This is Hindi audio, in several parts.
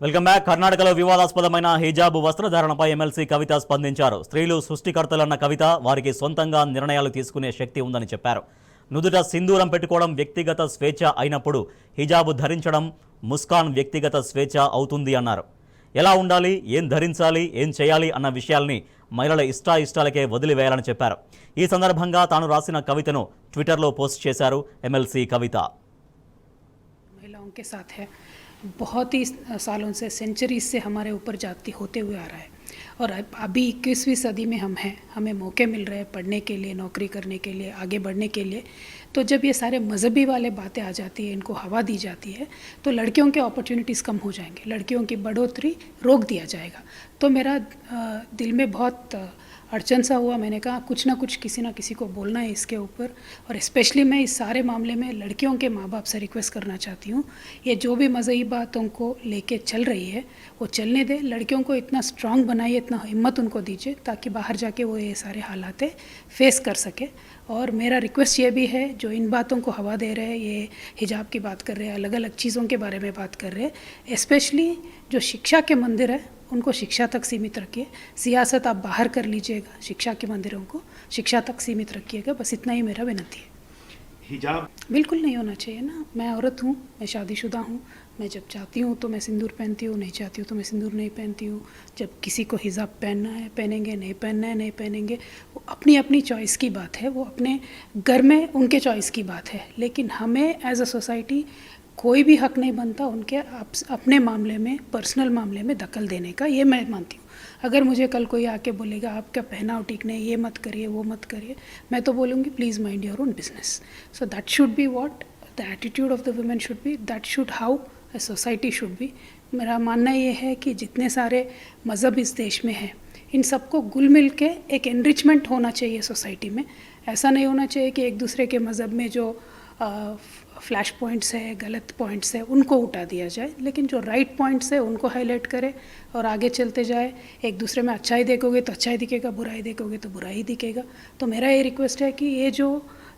Welcome back. కర్ణాటకలో వివాదాస్పదమైన హిజాబ్ వస్త్రధారణపై ఎమ్మెల్సీ కవిత స్పందించారు. స్త్రీలు సృష్టికర్తలన్న కవిత వారికి సొంతంగా నిర్ణయాలు తీసుకునే శక్తి ఉందని చెప్పారు. నుదుట సింధూరం పెట్టుకోవడం వ్యక్తిగత స్వేచ్ఛ అయినప్పుడు హిజాబ్ ధరించడం ముస్కాన్ వ్యక్తిగత స్వేచ్ఛ అవుతుంది అన్నారు. ఎలా ఉండాలి, ఏం ధరించాలి, ఏం చేయాలి అన్న విషయాల్ని మహిళల ఇష్టాలకే వదిలివేయాలని చెప్పారు. ఈ సందర్భంగా తాను రాసిన కవితను ట్విట్టర్లో పోస్ట్ చేశారు ఎమ్మెల్సీ కవిత. महिलाओं के साथ है, बहुत ही सालों से, सेंचुरीज से हमारे ऊपर जाती होते हुए आ रहा है और अभी 21वीं सदी में हम हैं, हमें मौके मिल रहे हैं पढ़ने के लिए, नौकरी करने के लिए, आगे बढ़ने के लिए। तो जब ये सारे मजहबी वाले बातें आ जाती है, इनको हवा दी जाती है, तो लड़कियों के अपॉर्चुनिटीज़ कम हो जाएंगे, लड़कियों की बढ़ोतरी रोक दिया जाएगा। तो मेरा दिल में बहुत अड़चन सा हुआ। मैंने कहा कुछ ना कुछ किसी ना किसी को बोलना है इसके ऊपर, और स्पेशली मैं इस सारे मामले में लड़कियों के माँ बाप से रिक्वेस्ट करना चाहती हूँ, ये जो भी मज़हबी बातों को लेके चल रही है वो चलने दे। लड़कियों को इतना स्ट्रांग बनाइए, इतना हिम्मत उनको दीजिए ताकि बाहर जाके वो ये सारे हालात फेस कर सके। और मेरा रिक्वेस्ट ये भी है, जो इन बातों को हवा दे रहे हैं, ये हिजाब की बात कर रहे हैं, अलग अलग चीज़ों के बारे में बात कर रहे हैं, स्पेशली जो शिक्षा के मंदिर है उनको शिक्षा तक सीमित रखिए। सियासत आप बाहर कर लीजिएगा, शिक्षा के मंदिरों को शिक्षा तक सीमित रखिएगा। बस इतना ही मेरा विनती है। हिजाब बिल्कुल नहीं होना चाहिए ना। मैं औरत हूँ, मैं शादीशुदा हूँ, मैं जब चाहती हूँ तो मैं सिंदूर पहनती हूँ, नहीं चाहती हूँ तो मैं सिंदूर नहीं पहनती हूँ। जब किसी को हिजाब पहनना है पहनेंगे, नहीं पहनना है नहीं पहनेंगे। वो अपनी अपनी चॉइस की बात है, वो अपने घर में उनके चॉइस की बात है। लेकिन हमें एज अ सोसाइटी कोई भी हक नहीं बनता उनके अपने मामले में, पर्सनल मामले में दखल देने का। ये मैं मानती हूँ। अगर मुझे कल कोई आके बोलेगा आपका पहनाव ठीक नहीं, ये मत करिए, वो मत करिए, मैं तो बोलूँगी please mind your own business. So that should be what the attitude of the women should be, that should how a society should be. मेरा मानना ये है कि जितने सारे मज़हब इस देश में हैं, इन सबको घुल मिल के एक एनरिचमेंट होना चाहिए सोसाइटी में। ऐसा नहीं होना चाहिए कि एक दूसरे के मज़हब में जो फ्लैश पॉइंट्स है, गलत पॉइंट्स है, उनको उठा दिया जाए, लेकिन जो राइट पॉइंट्स है उनको हाईलाइट करे और आगे चलते जाए। एक दूसरे में अच्छाई देखोगे तो अच्छाई दिखेगा, बुराई देखोगे तो बुराई दिखेगा। तो मेरा ये रिक्वेस्ट है कि ये जो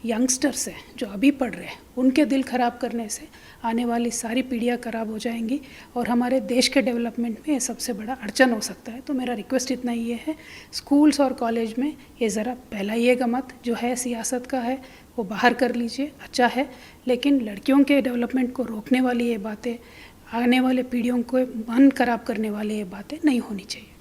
यंगस्टर्स हैं जो अभी पढ़ रहे हैं, उनके दिल ख़राब करने से आने वाली सारी पीढ़ियाँ ख़राब हो जाएंगी और हमारे देश के डेवलपमेंट में ये सबसे बड़ा अड़चन हो सकता है। तो मेरा रिक्वेस्ट इतना ही है, स्कूल्स और कॉलेज में ये ज़रा फैलाइएगा मत। जो है सियासत का है वो बाहर कर लीजिए, अच्छा है, लेकिन लड़कियों के डेवलपमेंट को रोकने वाली ये बातें, आने वाले पीढ़ियों को मन खराब करने वाली ये बातें नहीं होनी चाहिए।